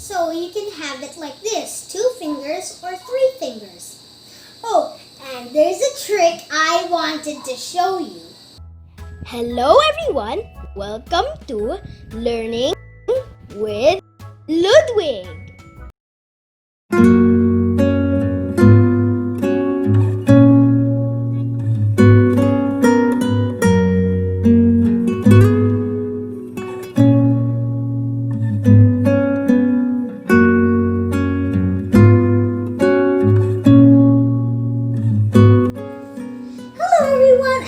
So you can have it like this, 2 fingers or 3 fingers. Oh, and there's a trick I wanted to show you. Hello everyone, welcome to Learning with Ludwig.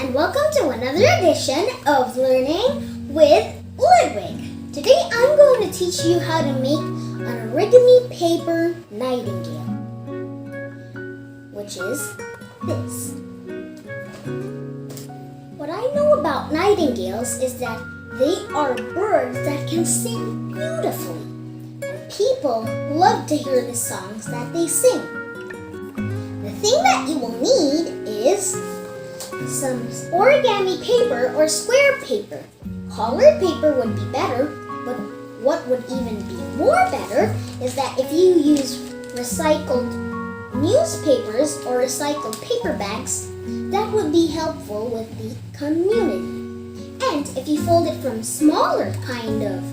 And welcome to another edition of Learning with Ludwig. Today I'm going to teach you how to make an origami paper nightingale, which is this. What I know about nightingales is that they are birds that can sing beautifully, and people love to hear the songs that they sing. The thing that you will need is some origami paper or square paper. Colored paper would be better, but what would even be more better is that if you use recycled newspapers or recycled paper bags, that would be helpful with the community. And if you fold it from smaller kind of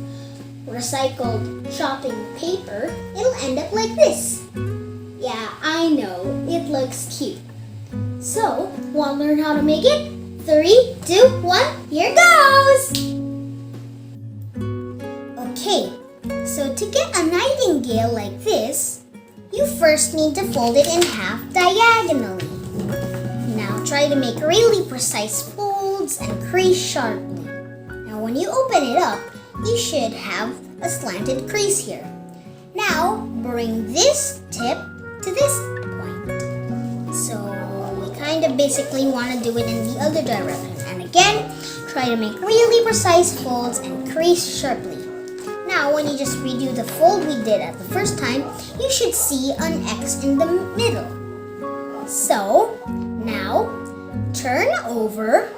recycled shopping paper, it'll end up like this. Yeah, I know, it looks cute. So, want to learn how to make it? 3, 2, 1, here goes! Okay, so to get a nightingale like this, you first need to fold it in half diagonally. Now try to make really precise folds and crease sharply. Now when you open it up, you should have a slanted crease here. Now bring this tip to this point. So kind of basically want to do it in the other direction. And again, try to make really precise folds and crease sharply. Now, when you just redo the fold we did at the first time, you should see an X in the middle. So, now, turn over.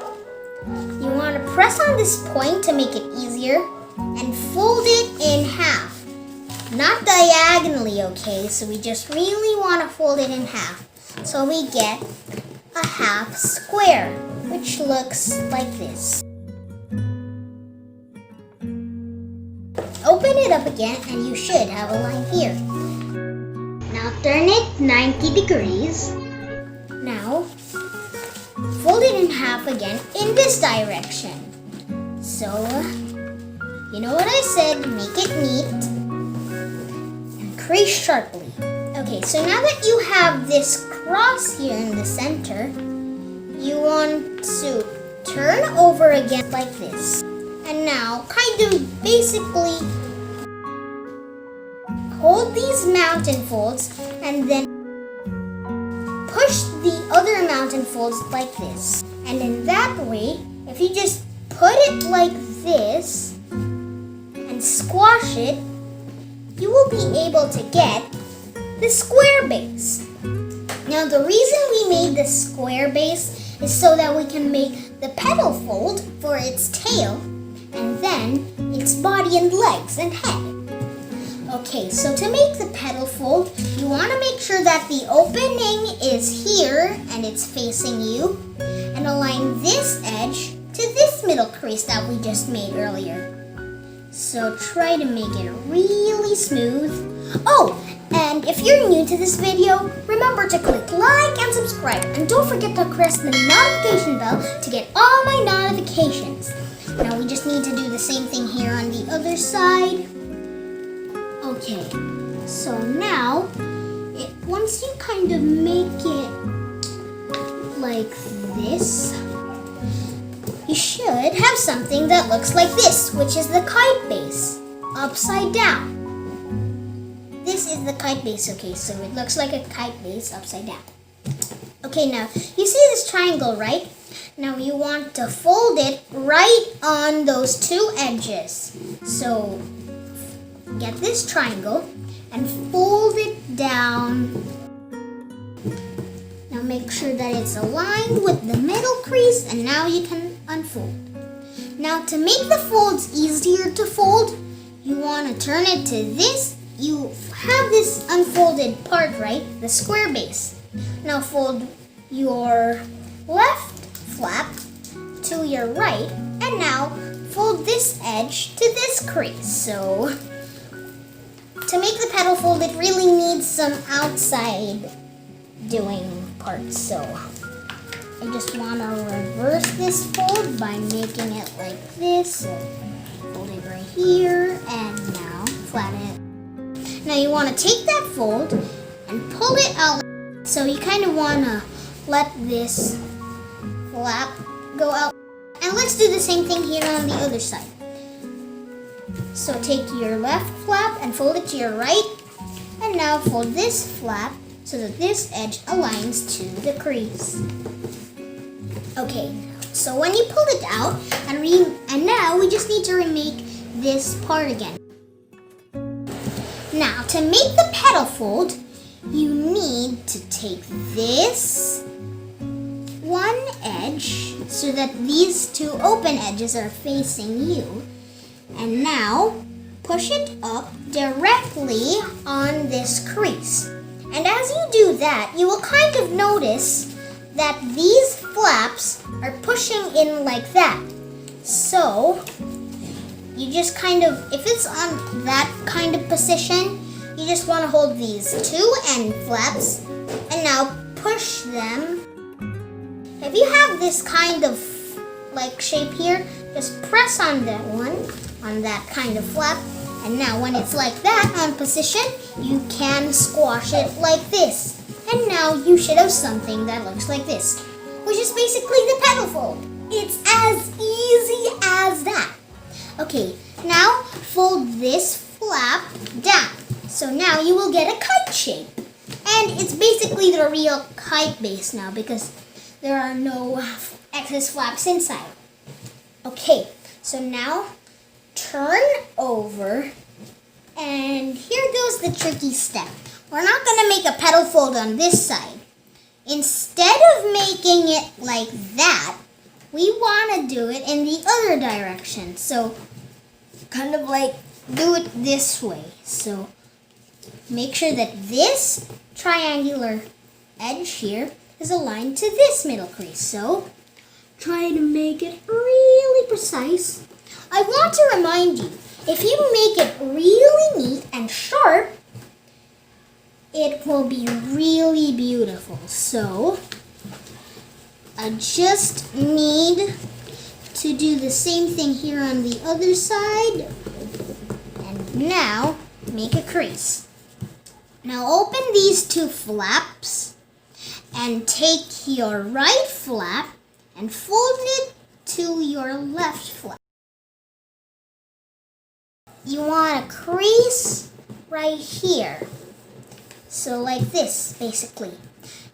You want to press on this point to make it easier and fold it in half. Not diagonally, okay? So we just really want to fold it in half. So we get a half square, which looks like this. Open it up again and you should have a line here. Now turn it 90 degrees. Now fold it in half again in this direction. So, you know what I said, make it neat and crease sharply. Okay, so now that you have this cross here in the center, you want to turn over again like this. And now kind of basically hold these mountain folds and then push the other mountain folds like this. And in that way, if you just put it like this and squash it, you will be able to get the square base. Now the reason we made the square base is so that we can make the petal fold for its tail and then its body and legs and head. Okay, so to make the petal fold, you want to make sure that the opening is here and it's facing you, and align this edge to this middle crease that we just made earlier. So try to make it really smooth. Oh, and if you're new to this video, remember to click like and subscribe. And don't forget to press the notification bell to get all my notifications. Now we just need to do the same thing here on the other side. Okay, so now, once you kind of make it like this, you should have something that looks like this, which is the kite base, upside down. This is the kite base, okay, so it looks like a kite base upside down. Okay, now, you see this triangle, right? Now you want to fold it right on those two edges. So, get this triangle and fold it down. Now make sure that it's aligned with the middle crease, and now you can unfold. Now to make the folds easier to fold, you want to turn it to this you have this unfolded part, right? The square base. Now fold your left flap to your right, and now fold this edge to this crease. So to make the petal fold, it really needs some outside doing parts. So I just want to reverse this fold by making it like this. So fold it right here, and now flatten it. Now you want to take that fold and pull it out. So you kind of want to let this flap go out. And let's do the same thing here on the other side. So take your left flap and fold it to your right. And now fold this flap so that this edge aligns to the crease. Okay, so when you pull it out, and now we just need to remake this part again. Now, to make the petal fold, you need to take this one edge so that these two open edges are facing you. And now, push it up directly on this crease. And as you do that, you will kind of notice that these flaps are pushing in like that. So, you just kind of, if it's on that kind of position, you just want to hold these two end flaps and now push them. If you have this kind of like shape here, just press on that one, on that kind of flap. And now when it's like that on position, you can squash it like this. And now you should have something that looks like this, which is basically the petal fold. It's as easy as that. Okay, now fold this flap down. So now you will get a kite shape. And it's basically the real kite base now because there are no excess flaps inside. Okay, so now turn over, and here goes the tricky step. We're not going to make a petal fold on this side. Instead of making it like that, we want to do it in the other direction. So kind of like do it this way. So make sure that this triangular edge here is aligned to this middle crease. So try to make it really precise. I want to remind you, if you make it really neat and sharp, it will be really beautiful. So I just need to do the same thing here on the other side. And now make a crease. Now open these two flaps and take your right flap and fold it to your left flap. You want a crease right here. So like this, basically.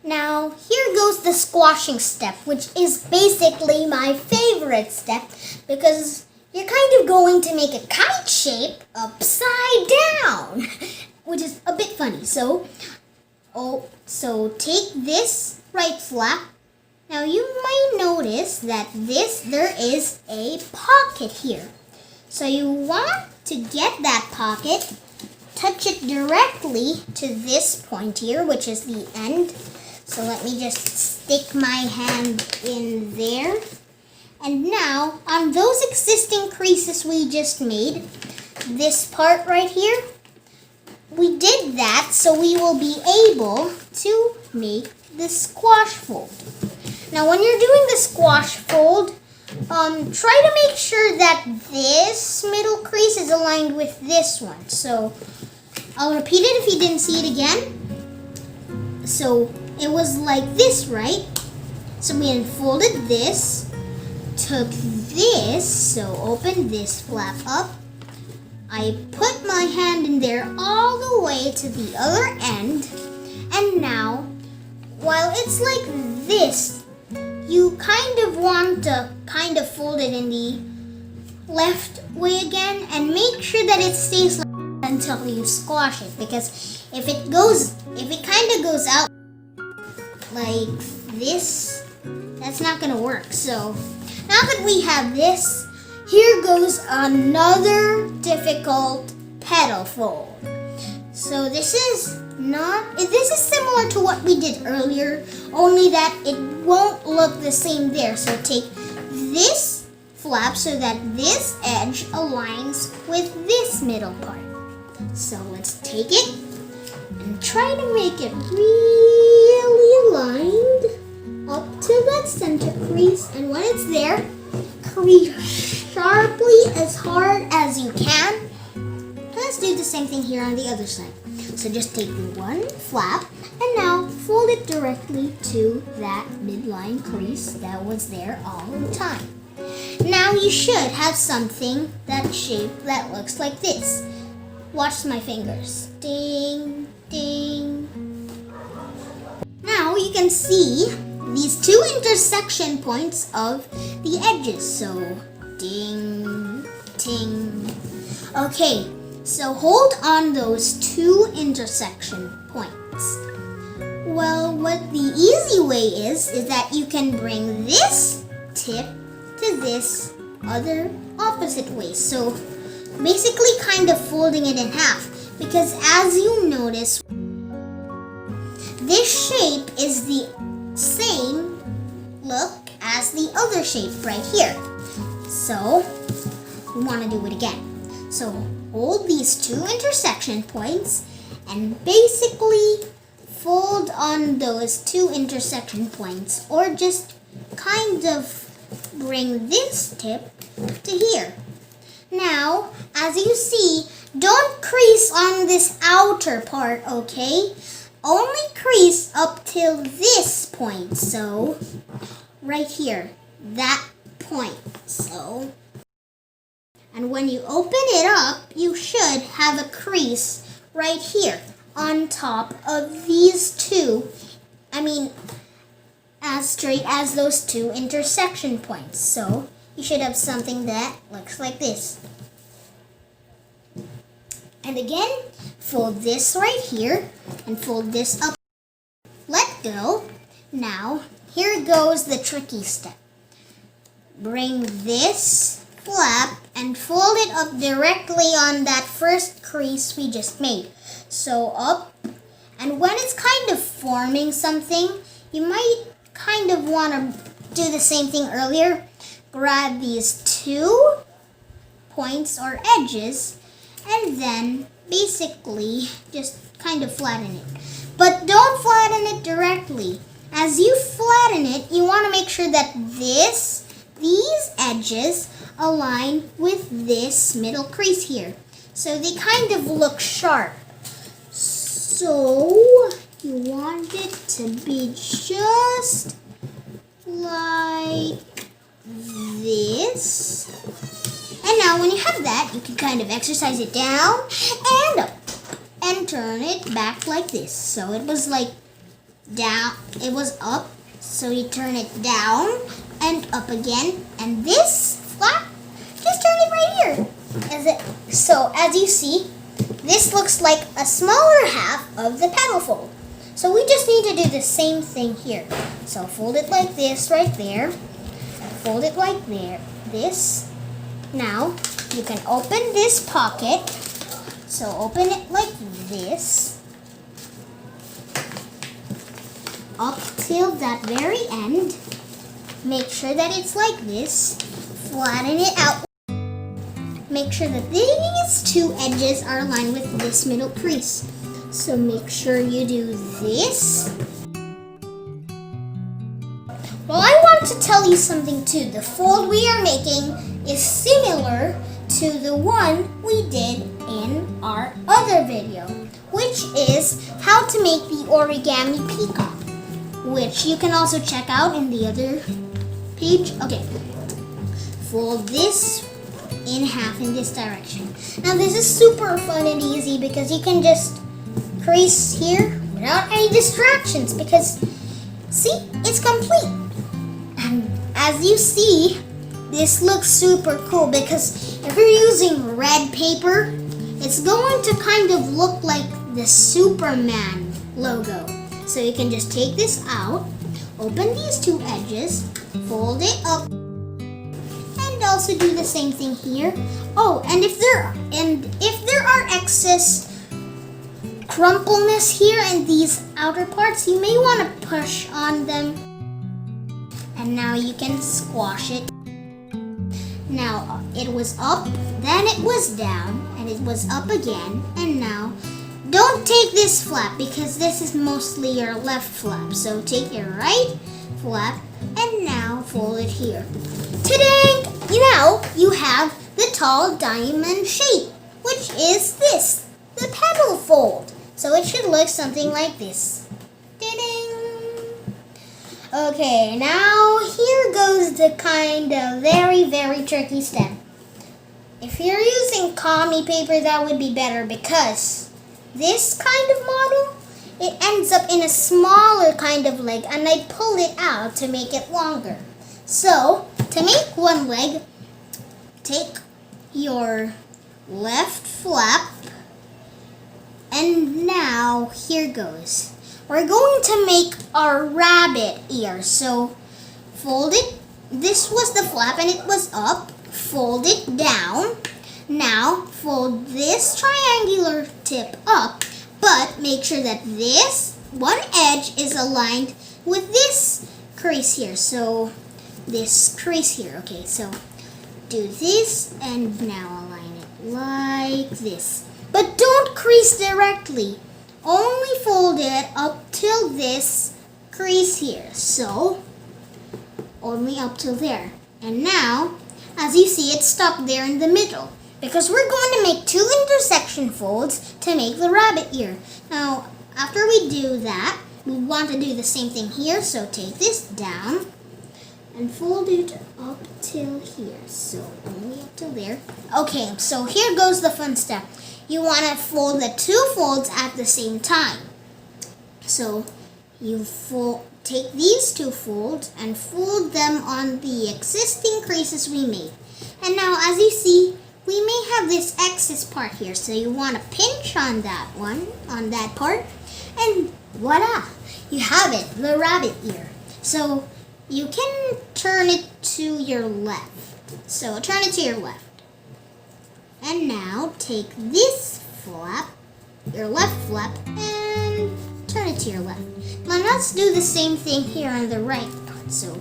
Now, here goes the squashing step, which is basically my favorite step because you're kind of going to make a kite shape upside down, which is a bit funny. So take this right flap. Now, you might notice that there is a pocket here. So you want to get that pocket, touch it directly to this point here, which is the end. So let me just stick my hand in there. And now, on those existing creases we just made, this part right here, we did that so we will be able to make the squash fold. Now, when you're doing the squash fold, try to make sure that this middle crease is aligned with this one. So I'll repeat it if you didn't see it again. So it was like this, right? So we unfolded this, took this, so open this flap up. I put my hand in there all the way to the other end. And now, while it's like this, you kind of want to kind of fold it in the left way again and make sure that it stays like that until you squash it, because if it kind of goes out like this, that's not gonna work. So now that we have this, here goes another difficult petal fold. So this is similar to what we did earlier, only that it won't look the same there. So take this flap so that this edge aligns with this middle part. So let's take it and try to make it really aligned up to that center crease. And when it's there, crease sharply as hard as you can. Let's do the same thing here on the other side. So just take the one flap and now fold it directly to that midline crease that was there all the time. Now you should have something that looks like this. Watch my fingers. Ding, ding. Now you can see these two intersection points of the edges. So ding, ting. Okay, so hold on those two intersection points. Well, what the easy way is that you can bring this tip to this other opposite way. So basically kind of folding it in half, because as you notice, this shape is the same look as the other shape right here. So we want to do it again. So hold these two intersection points and basically fold on those two intersection points, or just kind of bring this tip to here. Now, as you see, don't crease on this outer part, okay? Only crease up till this point. So, right here, that point. So, and when you open it up, you should have a crease right here on top of these two. As straight as those two intersection points. So you should have something that looks like this. And again, fold this right here and fold this up. Let go. Now, here goes the tricky step. Bring this flap and fold it up directly on that first crease we just made. So up, and when it's kind of forming something, you might kind of want to do the same thing earlier. Grab these two points or edges and then basically just kind of flatten it. But don't flatten it directly. As you flatten it, you want to make sure that these edges align with this middle crease here. So they kind of look sharp. So you want it to be just like this. And now when you have that, you can kind of exercise it down and up and turn it back like this. So it was like down, it was up, so you turn it down and up again. And this flap, just turn it right here. So as you see, this looks like a smaller half of the petal fold. So we just need to do the same thing here. So fold it like this right there. Fold it like this. Now you can open this pocket. So open it like this. Up till that very end. Make sure that it's like this. Flatten it out. Make sure that these two edges are aligned with this middle crease. So make sure you do this. Well, I want to tell you something too. The fold we are making is similar to the one we did in our other video, which is how to make the Origami Peacock, which you can also check out in the other page. Okay, fold this in half in this direction. Now this is super fun and easy because you can just crease here without any distractions, because see, it's complete. And as you see, this looks super cool because if you're using red paper, it's going to kind of look like the Superman logo. So you can just take this out, open these two edges, fold it up, and also do the same thing here. Oh, and if there are excess crumpleness here in these outer parts, you may want to push on them. And now you can squash it. Now it was up, then it was down, and it was up again, and now don't take this flap because this is mostly your left flap. So take your right flap and now fold it here. Today, now you have the tall diamond shape, which is this, the petal fold. So it should look something like this. Ding! Okay, now here goes the kind of very tricky step. If you're using kami paper, that would be better because this kind of model, it ends up in a smaller kind of leg, and I pull it out to make it longer. So, to make one leg, take your left flap, and now here goes. We're going to make our rabbit ear. So, fold it. This was the flap and it was up. Fold it down. Now, fold this triangular tip up, but make sure that this one edge is aligned with this crease here. So, this crease here. Okay, so do this and now align it like this. But don't crease directly. Only fold it up till this crease here. So, only up till there. And now, as you see, it's stuck there in the middle. Because we're going to make 2 intersection folds to make the rabbit ear. Now, after we do that, we want to do the same thing here. So take this down and fold it up till here. So only up till there. Okay, so here goes the fun step. You want to fold the 2 folds at the same time. So you take these 2 folds and fold them on the existing creases we made. And now, as you see, we may have this excess part here, so you want to pinch on that one, on that part, and voila, you have it, the rabbit ear. So you can turn it to your left. So turn it to your left. And now take this flap, your left flap, and turn it to your left. Now let's do the same thing here on the right part. So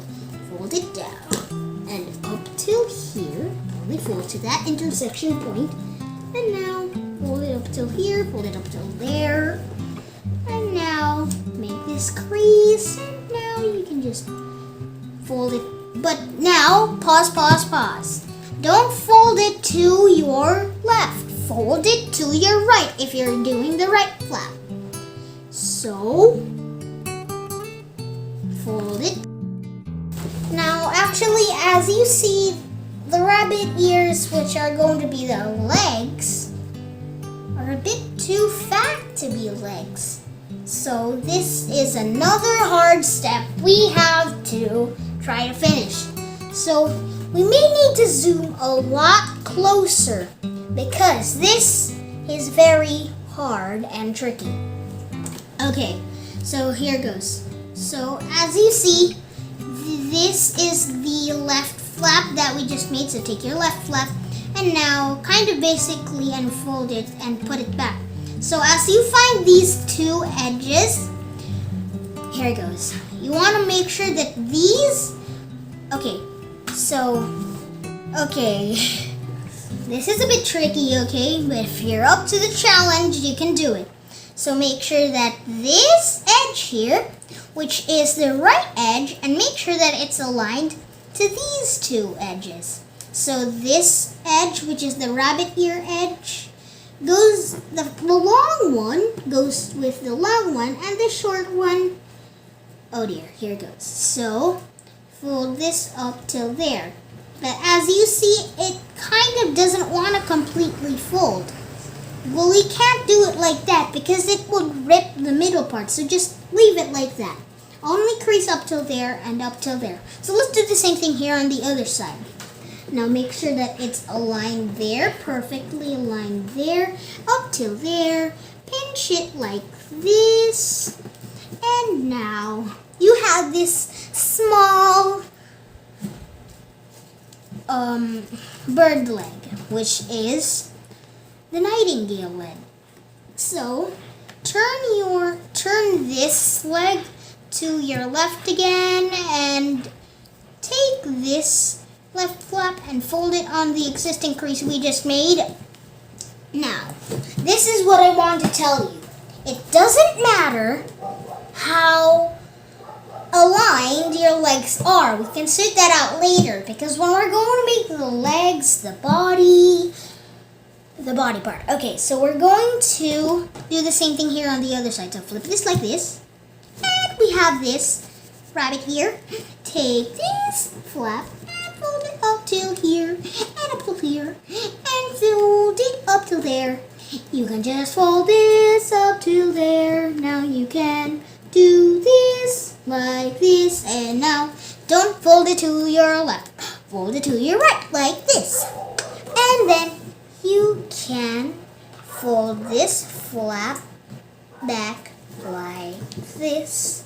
fold it down and up till here. Only fold to that intersection point. And now fold it up till here, fold it up till there. And now make this crease. And now you can just fold it. But now, pause. Don't fold it to your left. Fold it to your right if you're doing the right flap. So, fold it. Now, actually, as you see, the rabbit ears, which are going to be the legs, are a bit too fat to be legs. So this is another hard step we have to try to finish. So we may need to zoom a lot closer because this is very hard and tricky. Okay, so here goes. So as you see, this is the left flap that we just made. So take your left flap and now kind of basically unfold it and put it back. So as you find these 2 edges, here it goes. You want to make sure that these, okay, this is a bit tricky, okay, but if you're up to the challenge, you can do it. So make sure that this edge here, which is the right edge, and make sure that it's aligned to these 2 edges. So this edge, which is the rabbit ear edge, goes, the long one goes with the long one, and the short one, oh dear, here it goes. So fold this up till there. But as you see, it kind of doesn't want to completely fold. Well, we can't do it like that because it would rip the middle part. So just leave it like that. Only crease up till there and up till there. So let's do the same thing here on the other side. Now make sure that it's aligned there, perfectly aligned there, up till there. Pinch it like this. And now you have this small bird leg, which is the nightingale leg. So turn this leg to your left again and take this left flap and fold it on the existing crease we just made. Now, this is what I want to tell you. It doesn't matter how aligned your legs are. We can sort that out later because when we're going to make the legs, the body part. Okay, so we're going to do the same thing here on the other side. So flip this like this. And we have this rabbit here. Take this flap and fold it up till here and up till here and fold it up till there. You can just fold this up till there. Now you can do this like this. And now don't fold it to your left. Fold it to your right like this. And then you can fold this flap back like this.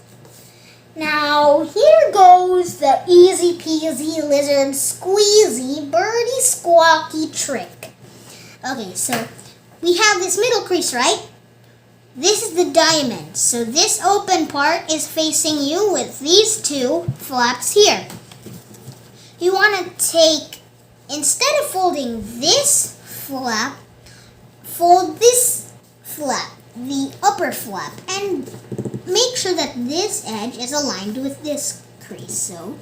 Now here goes the easy peasy lizard squeezy birdie squawky trick. Okay, so we have this middle crease, right? This is the diamond. So this open part is facing you with these two flaps here. You want to take, instead of folding this flap, fold this flap, the upper flap, and make sure that this edge is aligned with this crease. So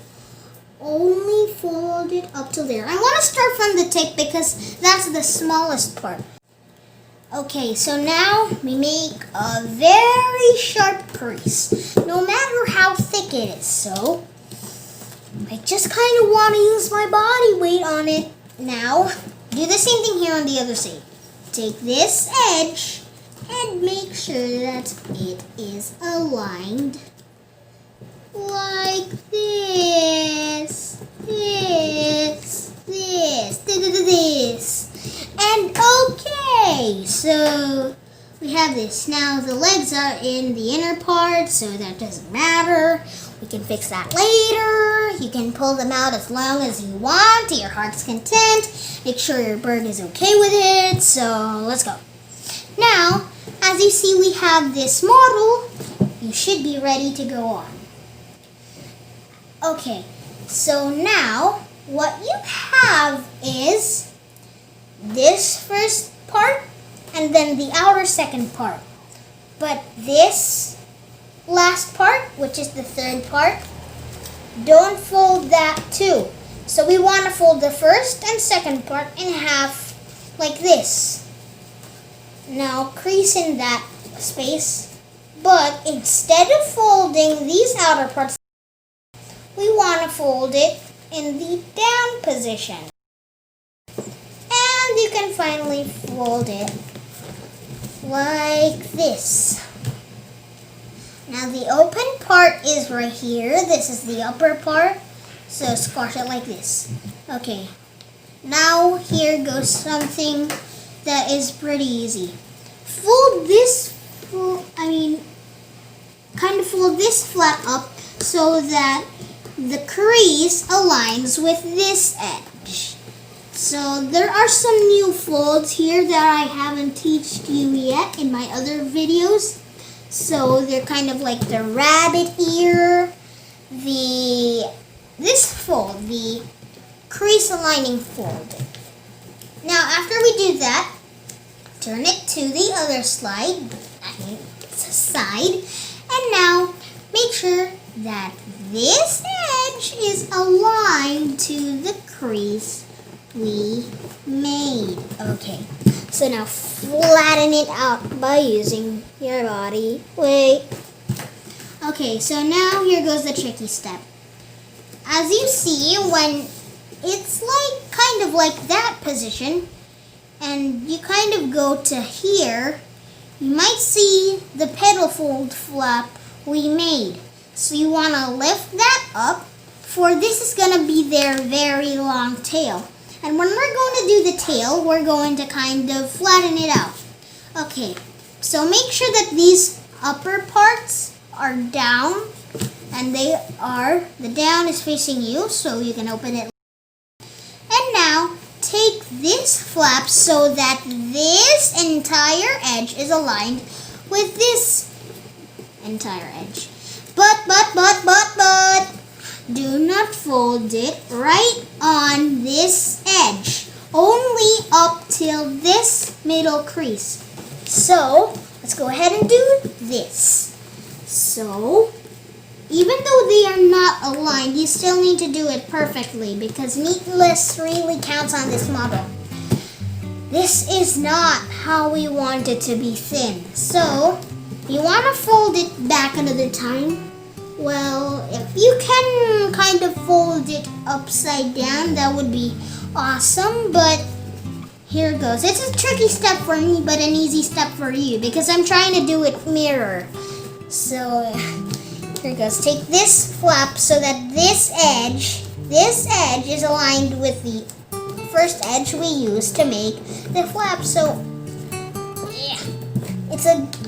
only fold it up to there. I want to start from the tip because that's the smallest part. Okay, so now we make a very sharp crease, no matter how thick it is. So I just kind of want to use my body weight on it. Now, do the same thing here on the other side. Take this edge and make sure that it is aligned like this, this. And okay, so we have this. Now the legs are in the inner part, so that doesn't matter. We can fix that later. You can pull them out as long as you want to your heart's content. Make sure your bird is okay with it. So let's go. Now, as you see, we have this model. You should be ready to go on. Okay, so now what you have is this first part and then the outer second part. But this last part, which is the third part, don't fold that too. So we want to fold the first and second part in half like this. Now crease in that space, but instead of folding these outer parts, we want to fold it in the down position. And you can finally fold it like this. Now the open part is right here. This is the upper part. So squash it like this. Okay. Now here goes something that is pretty easy. Fold this, kind of fold this flap up so that the crease aligns with this edge. So there are some new folds here that I haven't taught you yet in my other videos. So they're kind of like the rabbit ear, this fold, the crease aligning fold. Now after we do that, turn it to the other side, and now make sure that this edge is aligned to the crease we made. Okay, so now flatten it out by using your body weight. Okay, so now here goes the tricky step. As you see, when it's like kind of like that position, and you kind of go to here, you might see the petal fold flap we made. So you want to lift that up, for this is going to be their very long tail. And when we're going to do the tail, we're going to kind of flatten it out. Okay, so make sure that these upper parts are down, and the down is facing you, so you can open it. And now, take this flap so that this entire edge is aligned with this entire edge. But, do not fold it right on this edge. Only up till this middle crease. So, let's go ahead and do this. So, even though they are not aligned, you still need to do it perfectly because neatness really counts on this model. This is not how we want it to be thin. So, you want to fold it back another time. Well, if you can kind of fold it upside down, that would be awesome. But here it goes. It's a tricky step for me, but an easy step for you because I'm trying to do it mirror. So, here it goes. Take this flap so that this edge is aligned with the first edge we used to make the flap. So, yeah,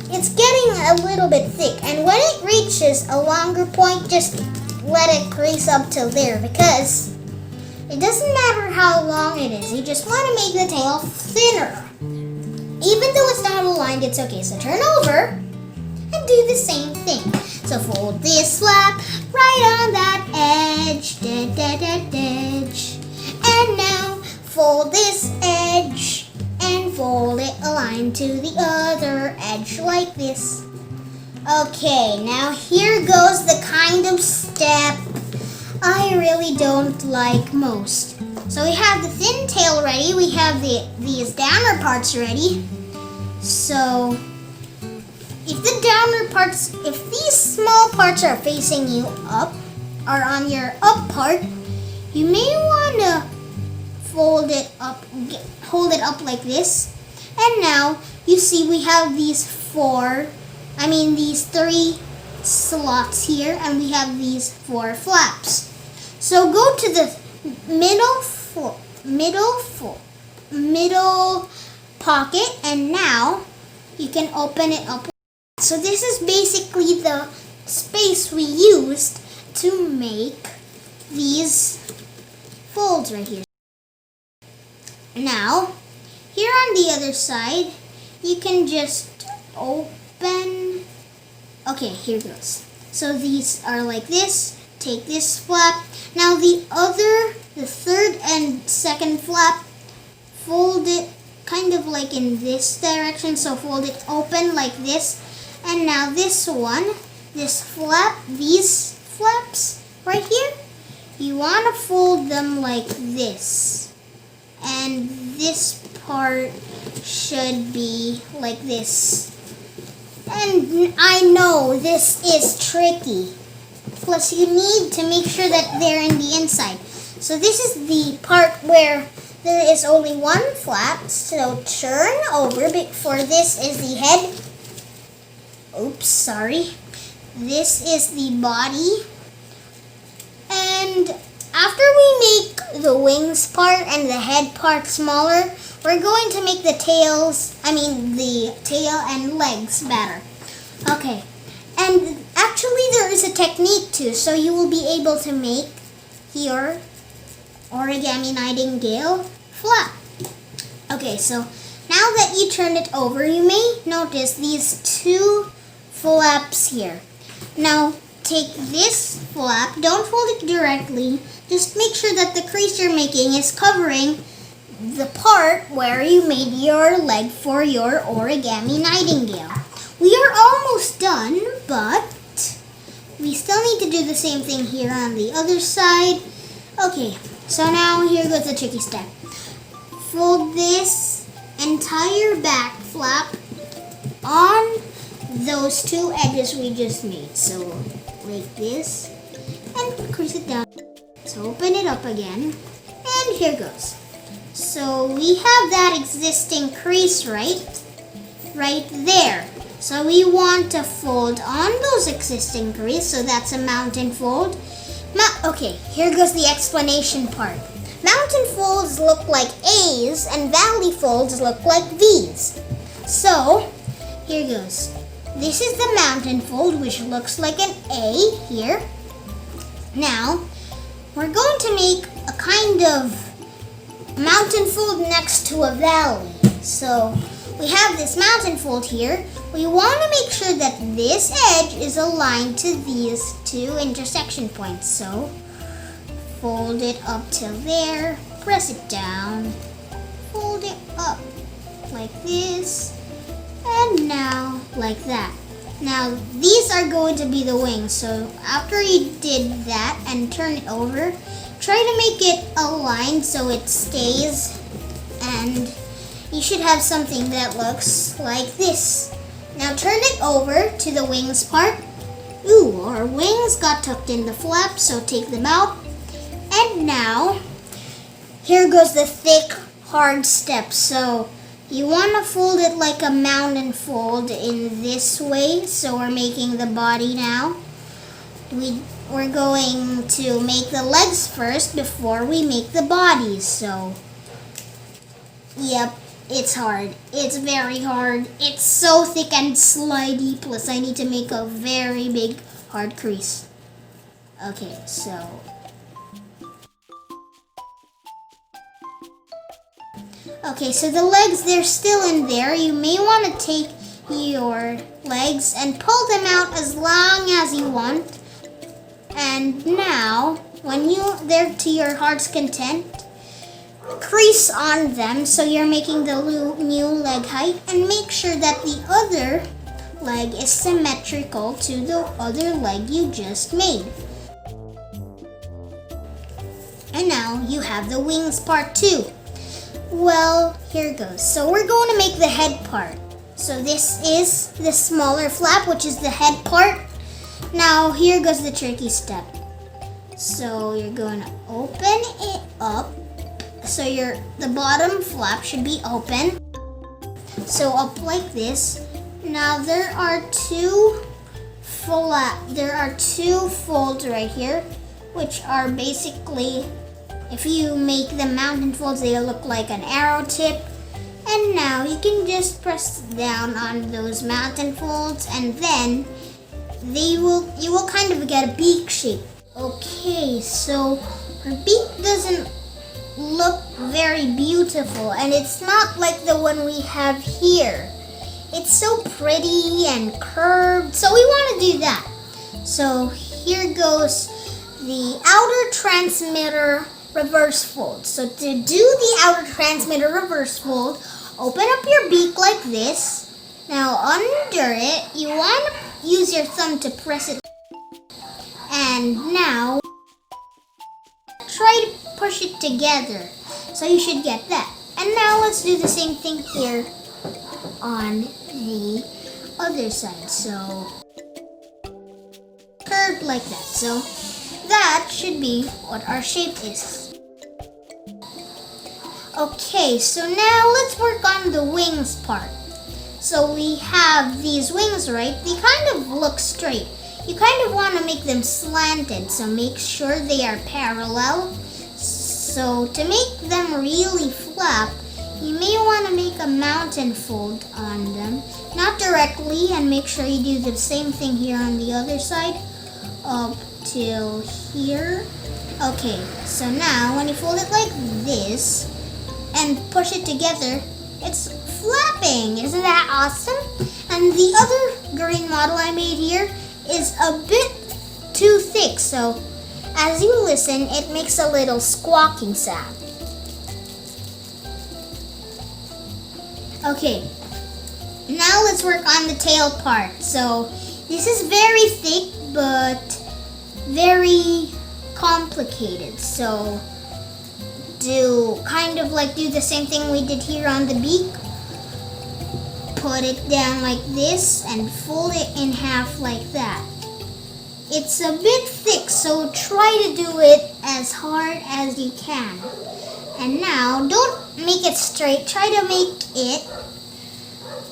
it's getting a little bit thick, and when it reaches a longer point, just let it crease up till there because it doesn't matter how long it is. You just want to make the tail thinner. Even though it's not aligned, it's okay. So turn over and do the same thing. So fold this flap right on that edge, edge. And now fold this edge and fold it aligned to the other edge like this. Okay, now here goes the kind of step I really don't like most. So we have the thin tail ready, we have these downer parts ready. So if these small parts are facing you up, or on your up part, you may want to hold it up like this. And now you see we have these three slots here, and we have these 4 flaps. So go to the middle pocket, and now you can open it up. So this is basically the space we used to make these folds right here. Now, here on the other side, you can just open. Okay, here goes. So these are like this. Take this flap. Now the third and second flap, fold it kind of like in this direction. So fold it open like this. And now this one, these flaps right here, you want to fold them like this. And this part should be like this. And I know this is tricky. Plus you need to make sure that they're in the inside. So this is the part where there is only one flap. So turn over. For this is the head. Oops, sorry. This is the body. And after we make the wings part and the head part smaller, we're going to make the tail and legs better. Okay, and actually there is a technique too, so you will be able to make your Origami Nightingale flap. Okay, so now that you turn it over, you may notice these 2 flaps here. Now take this flap, don't fold it directly, just make sure that the crease you're making is covering the part where you made your leg for your Origami Nightingale. We are almost done, but we still need to do the same thing here on the other side. Okay, so now here goes the tricky step. Fold this entire back flap on those 2 edges we just made. So like this, and crease it down. So open it up again, and here goes. So we have that existing crease right there. So we want to fold on those existing crease, so that's a mountain fold. Okay, here goes the explanation part. Mountain folds look like A's and valley folds look like V's. So here goes. This is the mountain fold, which looks like an A here. Now, we're going to make a kind of mountain fold next to a valley. So we have this mountain fold here. We want to make sure that this edge is aligned to these two intersection points. So fold it up till there, press it down, fold it up like this, and now like that. Now these are going to be the wings. So after you did that and turn it over, try to make it aligned so it stays, and you should have something that looks like this. Now turn it over to the wings part. Ooh, our wings got tucked in the flap, so take them out. And now, here goes the thick, hard step. So you want to fold it like a mountain fold in this way. So we're making the body now. We're going to make the legs first before we make the body. So, yep, it's hard. It's very hard. It's so thick and slidey. Plus, I need to make a very big, hard crease. Okay, so the legs, they're still in there. You may want to take your legs and pull them out as long as you want. And now, when they're to your heart's content, crease on them so you're making the new leg height, and make sure that the other leg is symmetrical to the other leg you just made. And now you have the wings part too. Well, here goes. So we're going to make the head part. So this is the smaller flap, which is the head part. Now here goes the tricky step. So you're going to open it up. So the bottom flap should be open. So up like this. Now there are two folds right here, which are basically, if you make the mountain folds, they look like an arrow tip. And now you can just press down on those mountain folds, and then you will kind of get a beak shape. Okay, so her beak doesn't look very beautiful, and it's not like the one we have here. It's so pretty and curved, so we want to do that. So here goes the outer transmitter reverse fold. So to do the outer transmitter reverse fold, open up your beak like this. Now under it, you want to use your thumb to press it. And now, try to push it together. So you should get that. And now let's do the same thing here on the other side. So, curved like that. So, that should be what our shape is. Okay, so now let's work on the wings part. So we have these wings, right? They kind of look straight. You kind of want to make them slanted, so make sure they are parallel. So to make them really flap, you may want to make a mountain fold on them. Not directly, and make sure you do the same thing here on the other side. Up till here. Okay, so now when you fold it like this and push it together, it's flapping. Isn't that awesome? And the other green model I made here is a bit too thick, so as you listen, it makes a little squawking sound. Okay, now let's work on the tail part. So this is very thick but very complicated. So do the same thing we did here on the beak. Put it down like this and fold it in half like that. It's a bit thick, so try to do it as hard as you can. And now, don't make it straight. Try to make it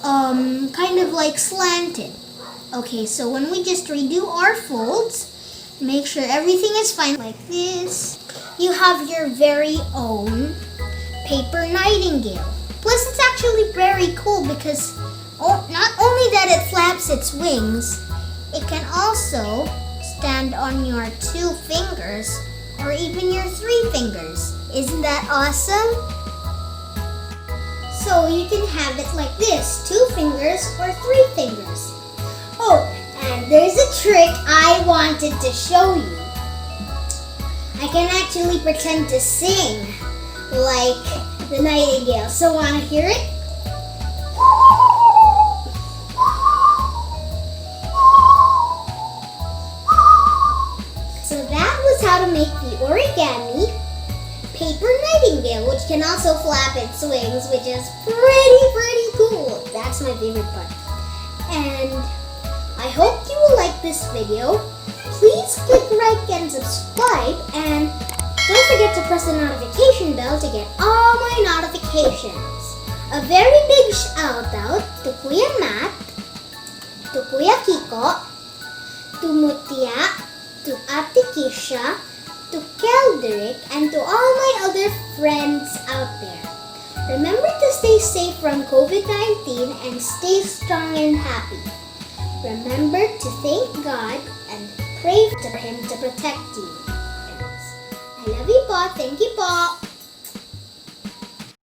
kind of like slanted. Okay, so when we just redo our folds, make sure everything is fine like this. You have your very own Paper Nightingale. Plus, it's actually very cool because not only that it flaps its wings, it can also stand on your 2 fingers or even your 3 fingers. Isn't that awesome? So you can have it like this, 2 fingers or 3 fingers. Oh, and there's a trick I wanted to show you. I can actually pretend to sing like the nightingale. So wanna hear it? So that was how to make the origami Paper Nightingale, which can also flap its wings, which is pretty cool. That's my favorite part. And I hope you will like this video. Please click like and subscribe, and don't forget to press the notification bell to get all my notifications. A very big shout out to Kuya Matt, to Kuya Kiko, to Mutia, to Ate Kisha, to Keldrick, and to all my other friends out there. Remember to stay safe from COVID-19 and stay strong and happy. Remember to thank God and pray for Him to protect you. I love you po. Thank you po.